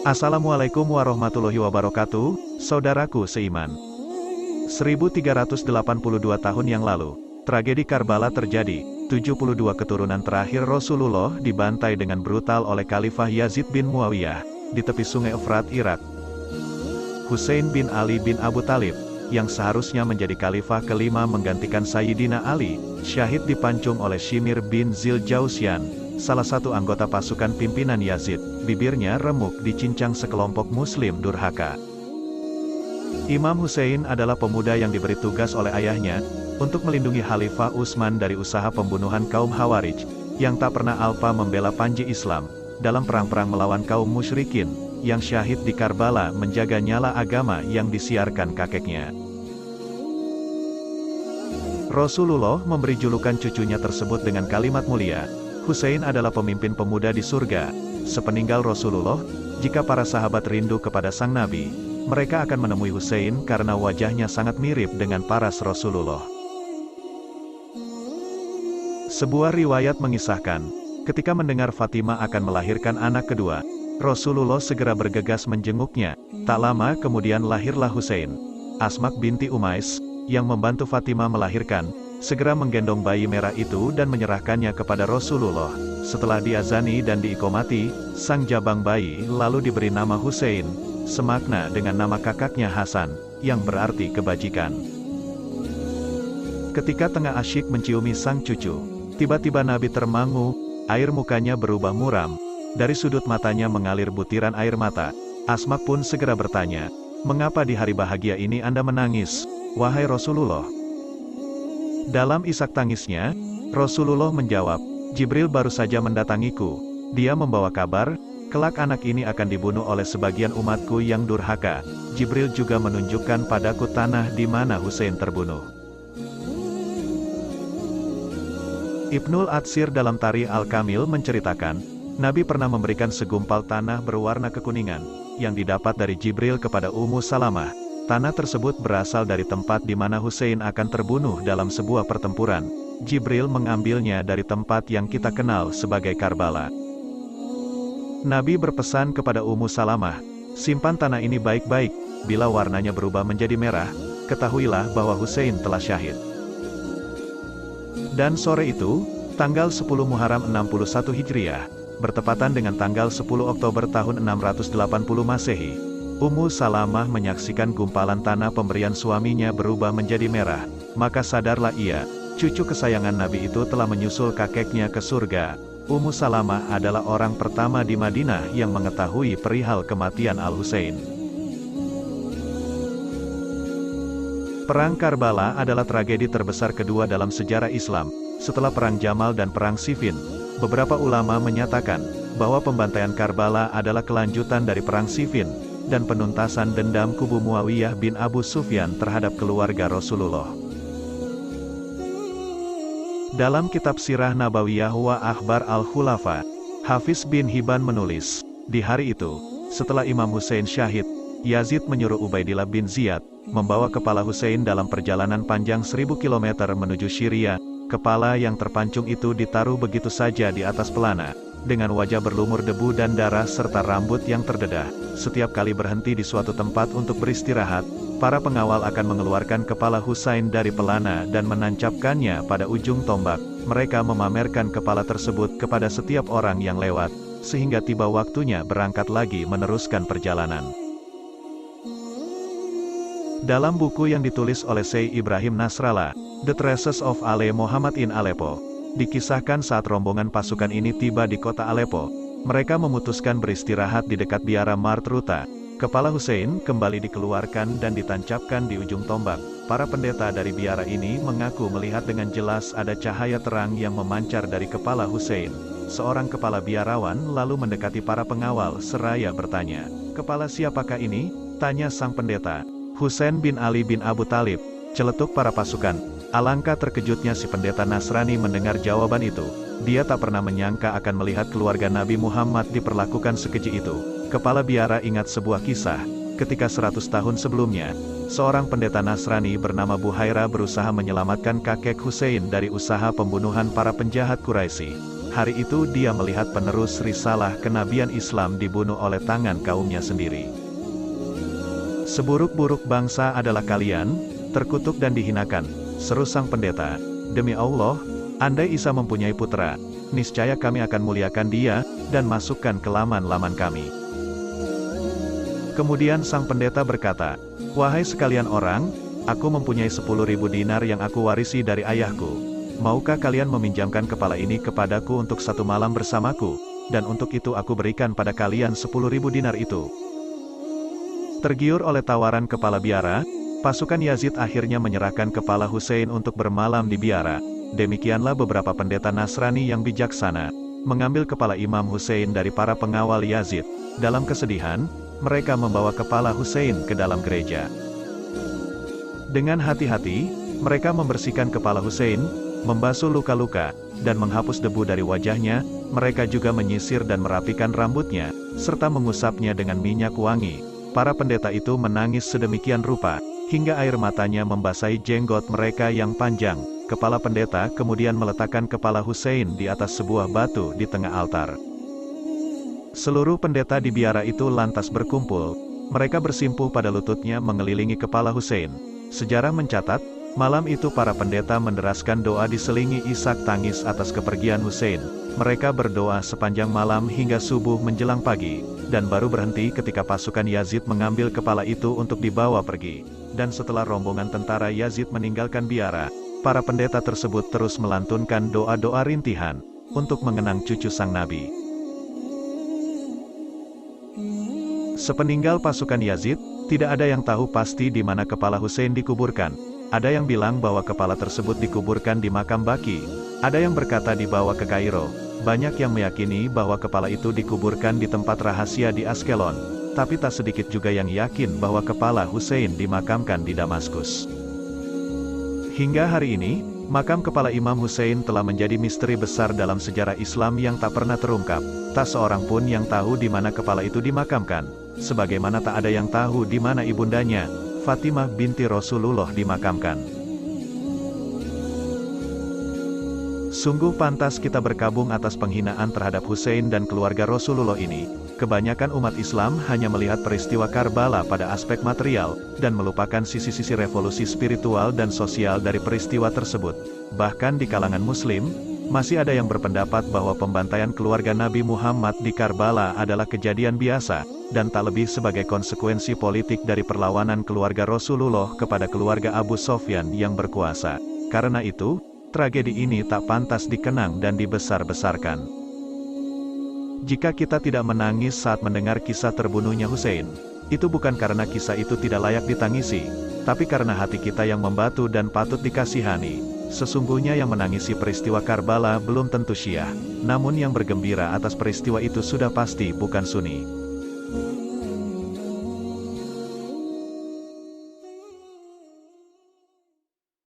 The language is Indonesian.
Assalamualaikum warahmatullahi wabarakatuh, saudaraku seiman. 1382 tahun yang lalu, tragedi Karbala terjadi. 72 keturunan terakhir Rasulullah dibantai dengan brutal oleh Khalifah Yazid bin Muawiyah, di tepi sungai Efrat, Irak. Husain bin Ali bin Abu Thalib, yang seharusnya menjadi khalifah kelima menggantikan Sayyidina Ali, syahid dipancung oleh Shimir bin Ziljausyan, salah satu anggota pasukan pimpinan Yazid. Bibirnya remuk dicincang sekelompok muslim durhaka. Imam Husain adalah pemuda yang diberi tugas oleh ayahnya, untuk melindungi Khalifah Utsman dari usaha pembunuhan kaum Khawarij, yang tak pernah alpa membela panji Islam, dalam perang-perang melawan kaum musyrikin, yang syahid di Karbala menjaga nyala agama yang disiarkan kakeknya. Rasulullah memberi julukan cucunya tersebut dengan kalimat mulia, Husain adalah pemimpin pemuda di surga. Sepeninggal Rasulullah, jika para sahabat rindu kepada sang Nabi, mereka akan menemui Husain karena wajahnya sangat mirip dengan paras Rasulullah. Sebuah riwayat mengisahkan, ketika mendengar Fatimah akan melahirkan anak kedua, Rasulullah segera bergegas menjenguknya. Tak lama kemudian lahirlah Husain. Asma binti Umais, yang membantu Fatimah melahirkan, segera menggendong bayi merah itu dan menyerahkannya kepada Rasulullah. Setelah diazani dan diikomati, sang jabang bayi lalu diberi nama Husain, semakna dengan nama kakaknya Hasan, yang berarti kebajikan. Ketika tengah asyik menciumi sang cucu, tiba-tiba Nabi termangu, air mukanya berubah muram, dari sudut matanya mengalir butiran air mata. Asma pun segera bertanya, "Mengapa di hari bahagia ini Anda menangis, wahai Rasulullah?" Dalam isak tangisnya, Rasulullah menjawab, "Jibril baru saja mendatangiku. Dia membawa kabar, kelak anak ini akan dibunuh oleh sebagian umatku yang durhaka. Jibril juga menunjukkan padaku tanah di mana Husain terbunuh." Ibnul Atsir dalam Tarikh Al-Kamil menceritakan, Nabi pernah memberikan segumpal tanah berwarna kekuningan, yang didapat dari Jibril kepada Ummu Salamah. Tanah tersebut berasal dari tempat di mana Husain akan terbunuh dalam sebuah pertempuran. Jibril mengambilnya dari tempat yang kita kenal sebagai Karbala. Nabi berpesan kepada Ummu Salamah, "Simpan tanah ini baik-baik, bila warnanya berubah menjadi merah, ketahuilah bahwa Husain telah syahid." Dan sore itu, tanggal 10 Muharram 61 Hijriah, bertepatan dengan tanggal 10 Oktober tahun 680 Masehi, Ummu Salamah menyaksikan gumpalan tanah pemberian suaminya berubah menjadi merah. Maka sadarlah ia, cucu kesayangan Nabi itu telah menyusul kakeknya ke surga. Ummu Salamah adalah orang pertama di Madinah yang mengetahui perihal kematian Al-Husain. Perang Karbala adalah tragedi terbesar kedua dalam sejarah Islam, setelah Perang Jamal dan Perang Siffin. Beberapa ulama menyatakan, bahwa pembantaian Karbala adalah kelanjutan dari Perang Siffin, dan penuntasan dendam kubu Muawiyah bin Abu Sufyan terhadap keluarga Rasulullah. Dalam kitab Sirah Nabawiyah wa Akhbar Al-Khulafa, Hafiz bin Hibban menulis, di hari itu, setelah Imam Husain syahid, Yazid menyuruh Ubaidillah bin Ziyad, membawa kepala Husain dalam perjalanan panjang 1000 km menuju Syria. Kepala yang terpancung itu ditaruh begitu saja di atas pelana, dengan wajah berlumur debu dan darah serta rambut yang terdedah. Setiap kali berhenti di suatu tempat untuk beristirahat, para pengawal akan mengeluarkan kepala Husain dari pelana dan menancapkannya pada ujung tombak. Mereka memamerkan kepala tersebut kepada setiap orang yang lewat, sehingga tiba waktunya berangkat lagi meneruskan perjalanan. Dalam buku yang ditulis oleh Syekh Ibrahim Nasrallah, The Traces of Ale Muhammad in Aleppo, dikisahkan saat rombongan pasukan ini tiba di kota Aleppo, mereka memutuskan beristirahat di dekat biara Martruta. Kepala Husain kembali dikeluarkan dan ditancapkan di ujung tombak. Para pendeta dari biara ini mengaku melihat dengan jelas ada cahaya terang yang memancar dari kepala Husain. Seorang kepala biarawan lalu mendekati para pengawal seraya bertanya, "Kepala siapakah ini?" tanya sang pendeta. "Husain bin Ali bin Abu Thalib," celetuk para pasukan. Alangkah terkejutnya si pendeta Nasrani mendengar jawaban itu. Dia tak pernah menyangka akan melihat keluarga Nabi Muhammad diperlakukan sekeji itu. Kepala biara ingat sebuah kisah, ketika 100 tahun sebelumnya, seorang pendeta Nasrani bernama Buhaira berusaha menyelamatkan kakek Husain dari usaha pembunuhan para penjahat Quraisy. Hari itu dia melihat penerus risalah kenabian Islam dibunuh oleh tangan kaumnya sendiri. Seburuk-buruk bangsa adalah kalian, terkutuk dan dihinakan, seru sang pendeta. Demi Allah, andai Isa mempunyai putra, niscaya kami akan muliakan dia, dan masukkan ke laman-laman kami. Kemudian sang pendeta berkata, "Wahai sekalian orang, aku mempunyai 10.000 dinar yang aku warisi dari ayahku. Maukah kalian meminjamkan kepala ini kepadaku untuk 1 malam bersamaku, dan untuk itu aku berikan pada kalian 10.000 dinar itu." Tergiur oleh tawaran kepala biara, pasukan Yazid akhirnya menyerahkan kepala Hussein untuk bermalam di biara. Demikianlah beberapa pendeta Nasrani yang bijaksana, mengambil kepala Imam Hussein dari para pengawal Yazid. Dalam kesedihan, mereka membawa kepala Hussein ke dalam gereja. Dengan hati-hati, mereka membersihkan kepala Hussein, membasuh luka-luka, dan menghapus debu dari wajahnya. Mereka juga menyisir dan merapikan rambutnya, serta mengusapnya dengan minyak wangi. Para pendeta itu menangis sedemikian rupa, hingga air matanya membasahi jenggot mereka yang panjang. Kepala pendeta kemudian meletakkan kepala Hussein di atas sebuah batu di tengah altar. Seluruh pendeta di biara itu lantas berkumpul. Mereka bersimpuh pada lututnya mengelilingi kepala Hussein. Sejarah mencatat, malam itu para pendeta menderaskan doa diselingi isak tangis atas kepergian Hussein. Mereka berdoa sepanjang malam hingga subuh menjelang pagi, dan baru berhenti ketika pasukan Yazid mengambil kepala itu untuk dibawa pergi. Dan setelah rombongan tentara Yazid meninggalkan biara, para pendeta tersebut terus melantunkan doa-doa rintihan, untuk mengenang cucu sang nabi. Sepeninggal pasukan Yazid, tidak ada yang tahu pasti di mana kepala Hussein dikuburkan. Ada yang bilang bahwa kepala tersebut dikuburkan di makam Baqi. Ada yang berkata dibawa ke Kairo. Banyak yang meyakini bahwa kepala itu dikuburkan di tempat rahasia di Askelon. Tapi tak sedikit juga yang yakin bahwa kepala Hussein dimakamkan di Damaskus. Hingga hari ini, makam kepala Imam Hussein telah menjadi misteri besar dalam sejarah Islam yang tak pernah terungkap. Tak seorang pun yang tahu di mana kepala itu dimakamkan. Sebagaimana tak ada yang tahu di mana ibundanya, Fatimah binti Rasulullah, dimakamkan. Sungguh pantas kita berkabung atas penghinaan terhadap Hussein dan keluarga Rasulullah ini. Kebanyakan umat Islam hanya melihat peristiwa Karbala pada aspek material, dan melupakan sisi-sisi revolusi spiritual dan sosial dari peristiwa tersebut. Bahkan di kalangan Muslim, masih ada yang berpendapat bahwa pembantaian keluarga Nabi Muhammad di Karbala adalah kejadian biasa, dan tak lebih sebagai konsekuensi politik dari perlawanan keluarga Rasulullah kepada keluarga Abu Sofyan yang berkuasa. Karena itu, tragedi ini tak pantas dikenang dan dibesar-besarkan. Jika kita tidak menangis saat mendengar kisah terbunuhnya Hussein, itu bukan karena kisah itu tidak layak ditangisi, tapi karena hati kita yang membatu dan patut dikasihani. Sesungguhnya yang menangisi peristiwa Karbala belum tentu Syiah, namun yang bergembira atas peristiwa itu sudah pasti bukan Sunni.